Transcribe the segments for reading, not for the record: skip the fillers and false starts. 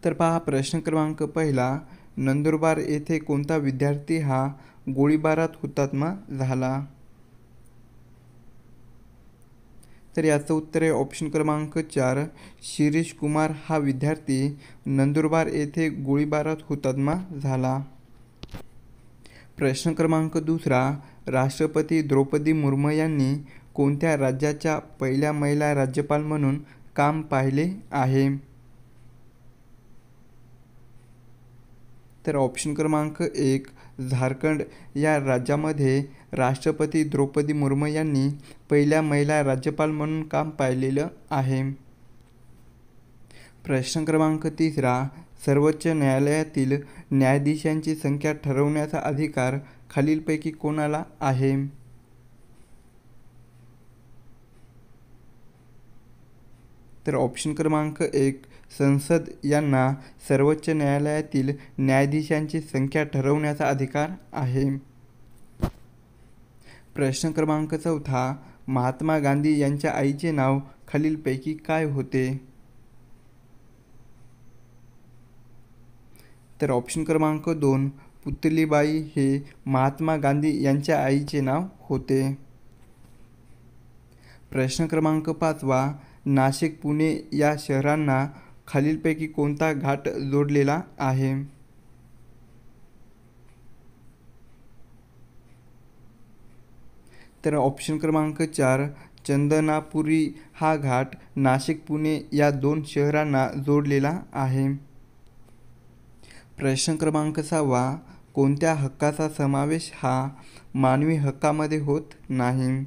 तर पहा प्रश्न क्रमांक पहिला, नंदुरबार येथे कोणता विद्यार्थी हा गोळीबारात हुतात्मा झाला? तर याचं उत्तर आहे ऑप्शन क्रमांक 4, शिरीष कुमार हा विद्यार्थी नंदुरबार येथे गोळीबारात हुतात्मा झाला. प्रश्न क्रमांक दुसरा, राष्ट्रपती द्रौपदी मुर्मू यांनी कोणत्या राज्याच्या पहिल्या महिला राज्यपाल म्हणून काम पाहिले आहे? तर ऑप्शन क्रमांक 1, झारखंड या राज्यामध्ये राष्ट्रपती द्रौपदी मुर्मू यांनी पहिल्या महिला राज्यपाल म्हणून काम पाहिलेलं आहे. प्रश्न क्रमांक तिसरा, सर्वोच्च न्यायालयातील न्यायाधीशांची संख्या ठरवण्याचा अधिकार खालीलपैकी कोणाला आहे? तर ऑप्शन क्रमांक 1, संसद यांना सर्वोच्च न्यायालयातील न्यायाधीशांची संख्या ठरवण्याचा अधिकार आहे. प्रश्न क्रमांक चौथा, महात्मा गांधी यांच्या आईचे नाव खालीलपैकी काय होते? तर ऑप्शन क्रमांक 2, पुतलीबाई हे महात्मा गांधी यांच्या आईचे नाव होते. प्रश्न क्रमांक 5, नाशिक पुणे या शहरांना खालीलपैकी कोणता घाट जोडलेला आहे? तर ऑप्शन क्रमांक 4, चंदनापुरी हा घाट नाशिक पुणे या 2 शहरांना जोडलेला आहे. प्रश्न क्रमांक 6, कोणत्या हक्काचा समावेश हा मानवी हक्कामध्ये होत नाही?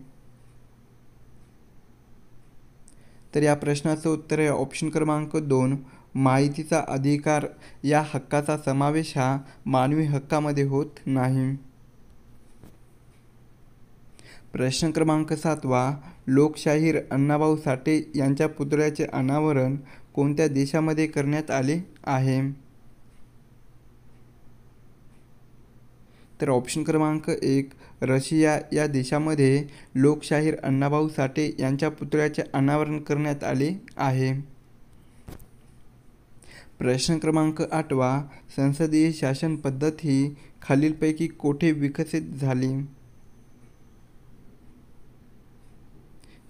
तर या प्रश्नाचं उत्तर आहे ऑप्शन क्रमांक 2, माहितीचा अधिकार या हक्काचा समावेश हा मानवी हक्कामध्ये होत नाही. प्रश्न क्रमांक 7, लोकशाहीर अण्णाभाऊ साठे यांच्या पुतळ्याचे अनावरण कोणत्या देशामध्ये करण्यात आले आहे? तर ऑप्शन क्रमांक 1, रशिया या देशामध्ये लोकशाहीर अण्णाभाऊ साठे यांच्या पुतळ्याचे अनावरण करण्यात आले आहे. प्रश्न क्रमांक 8, संसदीय शासन पद्धत ही खालीलपैकी कोठे विकसित झाली?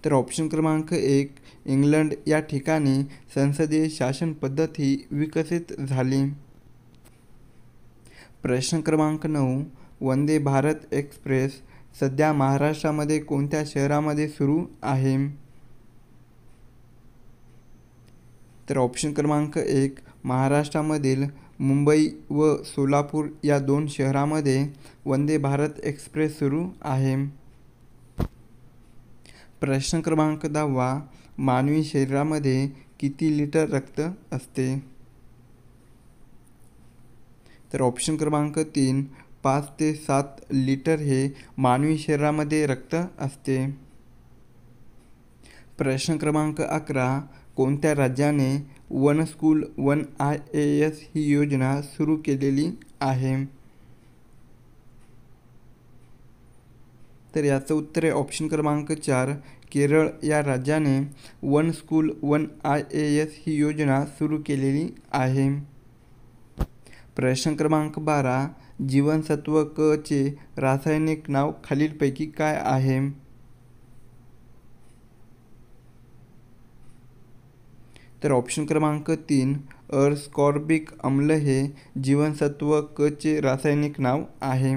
तर ऑप्शन क्रमांक 1, इंग्लंड या ठिकाणी संसदीय शासन पद्धत ही विकसित झाली. प्रश्न क्रमांक 9, वंदे भारत एक्सप्रेस सध्या महाराष्ट्रामध्ये कोणत्या शहरामध्ये सुरू आहे? तर ऑप्शन क्रमांक 1, महाराष्ट्रामधील मुंबई व सोलापूर या 2 शहरामध्ये वंदे भारत एक्सप्रेस सुरू आहे. प्रश्न क्रमांक 10, मानवी शरीरामध्ये किती लिटर रक्त असते? तर ऑप्शन क्रमांक 3, 5 ते 7 लिटर हे मानवी शरीरामध्ये रक्त असते. प्रश्न क्रमांक 11, कोणत्या राज्याने वन स्कूल वन IAS ही योजना सुरू केलेली आहे? तर याचं उत्तर आहे ऑप्शन क्रमांक 4, केरळ या राज्याने वन स्कूल वन IAS ही योजना सुरू केलेली आहे. प्रश्न क्रमांक 12, जीवनसत्व क चे रासायनिक नाव खालीलपैकी काय आहे? तर ऑप्शन क्रमांक 3, अस्कॉर्बिक आम्ल हे जीवनसत्व क चे रासायनिक नाव आहे.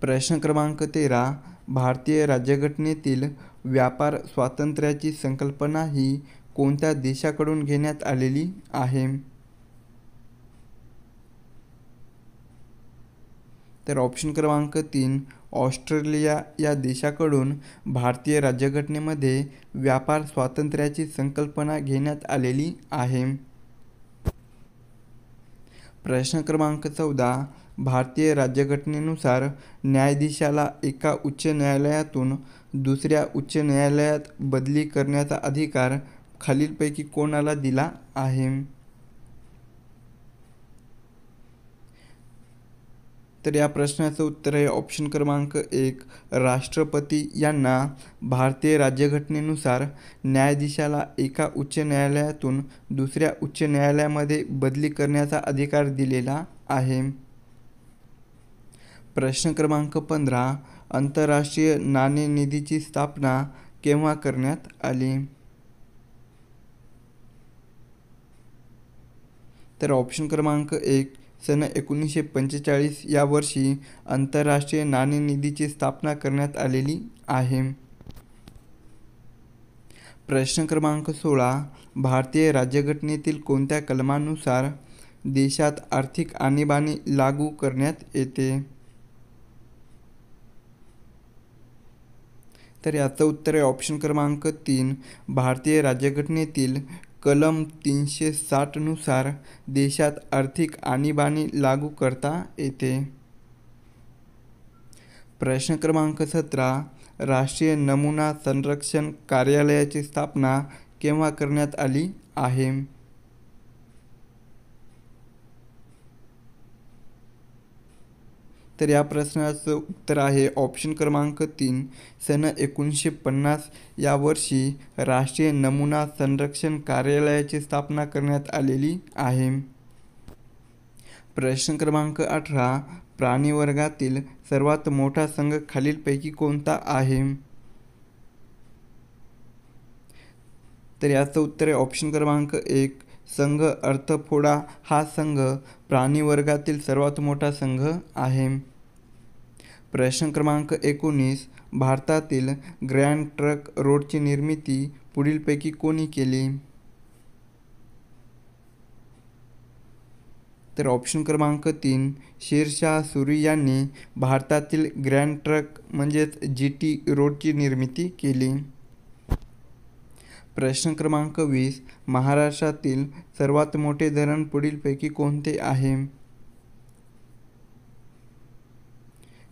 प्रश्न क्रमांक 13, भारतीय राज्यघटनेतील व्यापार स्वातंत्र्याची संकल्पना ही कोणत्या देशाकडून घेण्यात आलेली आहे? तर ऑप्शन क्रमांक 3, ऑस्ट्रेलिया या देशाकडून भारतीय राज्यघटनेमध्ये व्यापार स्वातंत्र्याची संकल्पना घेण्यात आलेली आहे. प्रश्न क्रमांक 14, भारतीय राज्यघटनेनुसार न्यायाधीशाला एका उच्च न्यायालयातून दुसऱ्या उच्च न्यायालयात बदली करण्याचा अधिकार खालीलपैकी कोणाला दिला आहे? तर या प्रश्नाचं उत्तर आहे ऑप्शन क्रमांक 1. राष्ट्रपती यांना भारतीय राज्यघटनेनुसार न्यायाधीशाला एका उच्च न्यायालयातून दुसऱ्या उच्च न्यायालयामध्ये बदली करण्याचा अधिकार दिलेला आहे. प्रश्न क्रमांक 15. आंतरराष्ट्रीय नाणेनिधीची स्थापना केव्हा करण्यात आली? तर ऑप्शन क्रमांक 1. सन 1945 या वर्षी आंतरराष्ट्रीय नाणेनिधीची स्थापना करण्यात आलेली आहे. प्रश्न क्रमांक 16. भारतीय राज्यघटनेतील कोणत्या कलमानुसार देशात आर्थिक आणीबाणी लागू करण्यात येते? तर याचं उत्तर आहे ऑप्शन क्रमांक 3. भारतीय राज्यघटनेतील कलम 360 नुसार देशात आर्थिक आणीबाणी लागू करता येते. प्रश्न क्रमांक 17. राष्ट्रीय नमुना संरक्षण कार्यालयाची स्थापना केव्हा करण्यात आली आहे? तर या प्रश्नाचं उत्तर आहे ऑप्शन क्रमांक 3. सन 1950 या वर्षी राष्ट्रीय नमुना संरक्षण कार्यालयाची स्थापना करण्यात आलेली आहे. प्रश्न क्रमांक 18. प्राणीवर्गातील सर्वात मोठा संघ खालीलपैकी कोणता आहे? तर याचं उत्तर आहे ऑप्शन क्रमांक 1. संघ अर्थोपोडा हा संघ प्राणीवर्गातील सर्वात मोठा संघ आहे. प्रश्न क्रमांक 19. भारतातील ग्रँड ट्रंक रोडची निर्मिती पुढीलपैकी कोणी केली? तर ऑप्शन क्रमांक 3. शेरशाह सुरी यांनी भारतातील ग्रँड ट्रंक म्हणजेच GT रोडची निर्मिती केली. प्रश्न क्रमांक 20. महाराष्ट्रातील सर्वात मोठे धरण पुढीलपैकी कोणते आहे?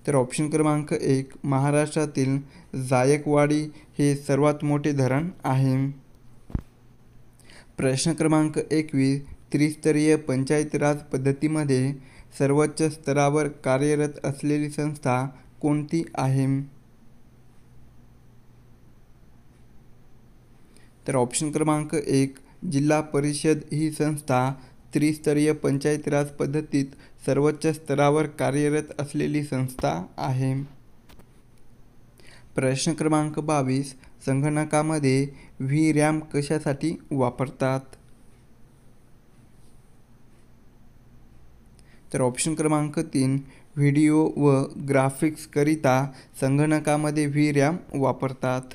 तर ऑप्शन क्रमांक 1. महाराष्ट्रातील जायकवाडी हे सर्वात मोठे धरण आहे. प्रश्न क्रमांक 21. त्रिस्तरीय पंचायत राज पद्धतीमध्ये सर्वोच्च स्तरावर कार्यरत असलेली संस्था कोणती आहे? तर ऑप्शन क्रमांक 1. जिल्हा परिषद ही संस्था त्रिस्तरीय पंचायत राज पद्धतीत सर्वोच्च स्तरावर कार्यरत असलेली संस्था आहे. प्रश्न क्रमांक 22. संगणकामध्ये VRAM कशासाठी वापरतात? तर ऑप्शन क्रमांक 3. व्हिडिओ व ग्राफिक्सकरिता संगणकामध्ये VRAM वापरतात.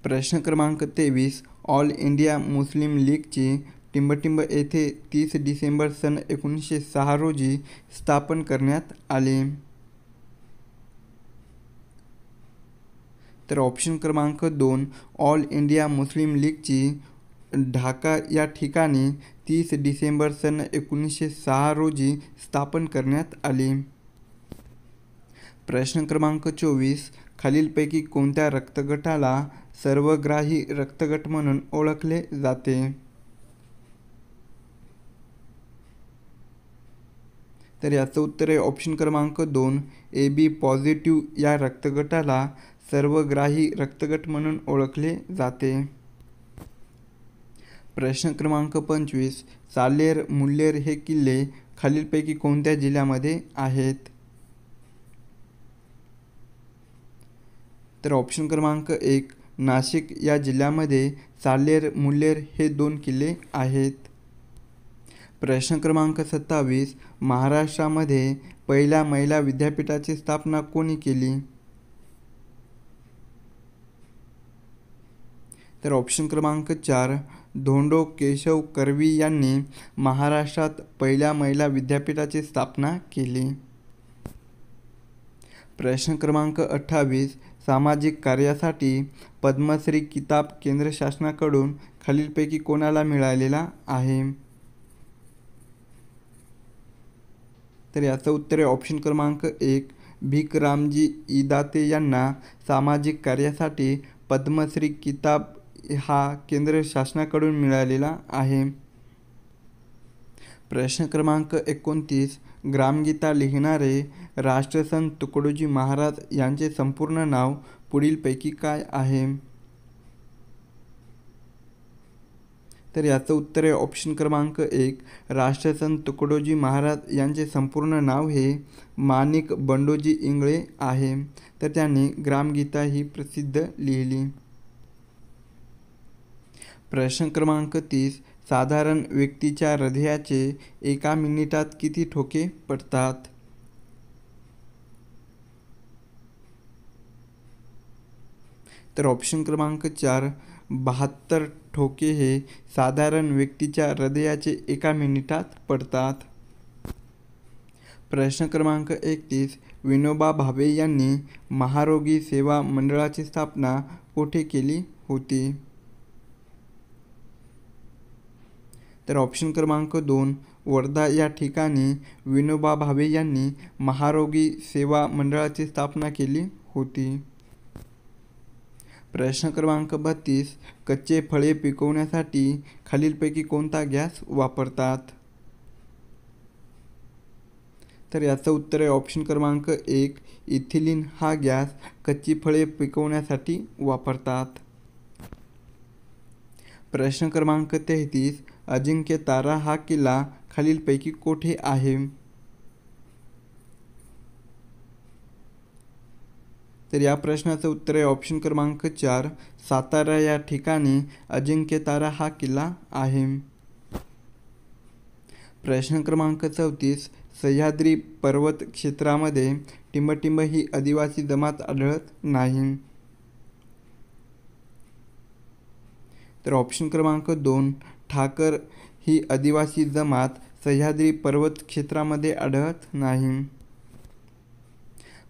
प्रश्न क्रमांक 23. ऑल इंडिया मुस्लिम लीगची टिंबटिंब येथे 30 डिसेंबर सन 1906 रोजी स्थापन करण्यात आले. तर ऑप्शन क्रमांक 2. ऑल इंडिया मुस्लिम लीगची ढाका या ठिकाणी 30 डिसेंबर सन 1906 रोजी स्थापन करण्यात आली. प्रश्न क्रमांक 24. खालीलपैकी कोणत्या रक्तगटाला सर्वग्राही रक्तगट म्हणून ओळखले जाते? तर याचं उत्तर आहे ऑप्शन क्रमांक 2. AB पॉझिटिव्ह या रक्तगटाला सर्वग्राही रक्तगट म्हणून ओळखले जाते. प्रश्न क्रमांक 25. साल्हेर मुल्हेर हे किल्ले खालीलपैकी कोणत्या जिल्ह्यामध्ये आहेत? तर ऑप्शन क्रमांक 1. नाशिक या जिल्ह्यामध्ये साल्हेर मुल्हेर हे 2 किल्ले आहेत. प्रश्न क्रमांक 27. महाराष्ट्रामध्ये पहिल्या महिला विद्यापीठाची स्थापना कोणी केली? तर ऑप्शन क्रमांक 4. धोंडो केशव कर्वी यांनी महाराष्ट्रात पहिल्या महिला विद्यापीठाची स्थापना केली. प्रश्न क्रमांक 28. सामाजिक कार्यासाठी पद्मश्री किताब केंद्र शासनाकडून खालीलपैकी कोणाला मिळालेला आहे? तर याचं उत्तर आहे ऑप्शन क्रमांक 1. भिकरामजी ईदाते यांना सामाजिक कार्यासाठी पद्मश्री किताब हा केंद्र शासनाकडून मिळालेला आहे. प्रश्न क्रमांक 29. ग्रामगीता लिहिणारे राष्ट्रसंत तुकडोजी महाराज यांचे संपूर्ण नाव पुढीलपैकी काय आहे? तर याचं उत्तर आहे ऑप्शन क्रमांक 1. राष्ट्रसंत तुकडोजी महाराज यांचे संपूर्ण नाव हे माणिक बंडोजी इंगळे आहे. तर त्यांनी ग्रामगीता ही प्रसिद्ध लिहिली. प्रश्न क्रमांक 30. साधारण व्यक्तीच्या हृदयाचे एका मिनिटात किती ठोके पडतात? तर ऑप्शन क्रमांक 4. 72 ठोके हे साधारण व्यक्तीच्या हृदयाचे एका मिनिटात पडतात. प्रश्न क्रमांक 31. विनोबा भावे यांनी महारोगी सेवा मंडळाची स्थापना कोठे केली होती? तर ऑप्शन क्रमांक 2. वर्धा या ठिकाणी विनोबा भावे यांनी महारोगी सेवा मंडळाची स्थापना केली होती. प्रश्न क्रमांक 32. कच्चे फळे पिकवण्यासाठी खालीलपैकी कोणता गॅस वापरतात? तर याचं उत्तर आहे ऑप्शन क्रमांक 1. इथिलीन हा गॅस कच्ची फळे पिकवण्यासाठी वापरतात. प्रश्न क्रमांक 33. अजिंक्यतारा हा किल्ला खालीलपैकी कोठे आहे? तर या प्रश्नाचं उत्तर आहे ऑप्शन क्रमांक 4. सातारा या ठिकाणी अजिंक्यतारा हा किल्ला आहे. प्रश्न क्रमांक 34. सह्याद्री पर्वत क्षेत्रामध्ये टिंबटिंब ही आदिवासी जमात आढळत नाही. तर ऑप्शन क्रमांक 2. ठाकर ही आदिवासी जमात सह्याद्री पर्वत क्षेत्रामध्ये आढळत नाही.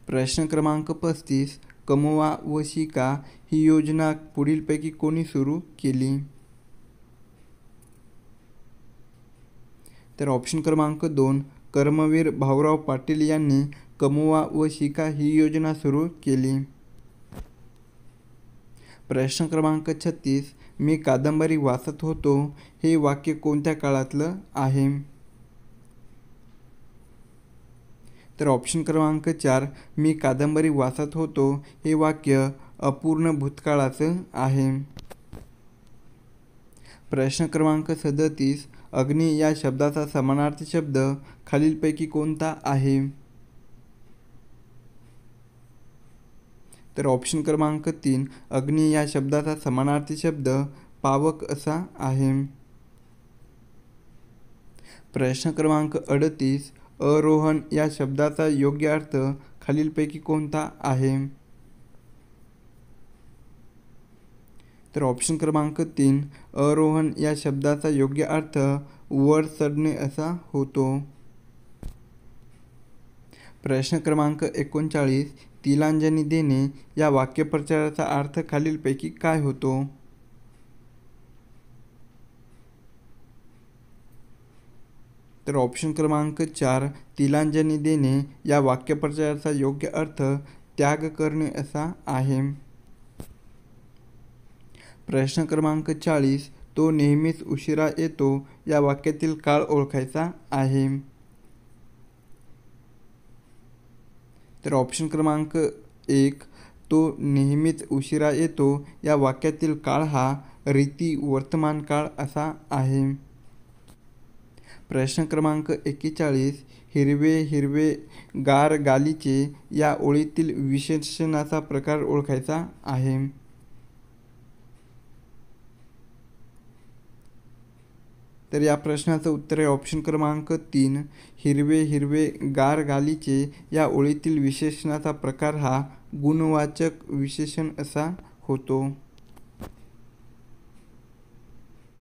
प्रश्न क्रमांक 35. कमवा व शिका ही योजना पुढीलपैकी कोणी सुरू केली? तर ऑप्शन क्रमांक 2. कर्मवीर भाऊराव पाटील यांनी कमवा व शिका ही योजना सुरू केली. प्रश्न क्रमांक 36. मी कादंबरी वाचत होतो हे वाक्य कोणत्या काळातलं आहे? तर ऑप्शन क्रमांक 4. मी कादंबरी वाचत होतो हे वाक्य अपूर्ण भूतकाळाचं आहे. प्रश्न क्रमांक 37. अग्नी या शब्दाचा समानार्थी शब्द खालीलपैकी कोणता आहे? तर ऑप्शन क्रमांक 3. अग्नी या शब्दाचा समानार्थी शब्द पावक असा आहे. प्रश्न क्रमांक 38. अरोहण या शब्दाचा योग्य अर्थ खालीलपैकी कोणता आहे? तर ऑप्शन क्रमांक 3. अरोहण या शब्दाचा योग्य अर्थ वर चढणे असा होतो. प्रश्न क्रमांक 39. तिलांजली देणे या वाक्यप्रचाराचा अर्थ खालीलपैकी काय होतो? तर ऑप्शन क्रमांक 4. तिलांजली देणे या वाक्यप्रचाराचा योग्य अर्थ त्याग करणे असा आहे. प्रश्न क्रमांक 40. तो नेहमीच उशिरा येतो या वाक्यातील काळ ओळखायचा आहे. तर ऑप्शन क्रमांक 1. तो नेहमीच उशिरा येतो या वाक्यातील काळ हा रीती वर्तमान काळ असा आहे. प्रश्न क्रमांक 41. हिरवे हिरवे गार गालीचे या ओळीतील विशेषणाचा प्रकार ओळखायचा आहे. तर या प्रश्नाचं उत्तर आहे ऑप्शन क्रमांक 3. हिरवे हिरवे गार गालीचे या ओळीतील विशेषणाचा प्रकार हा गुणवाचक विशेषण असा होतो.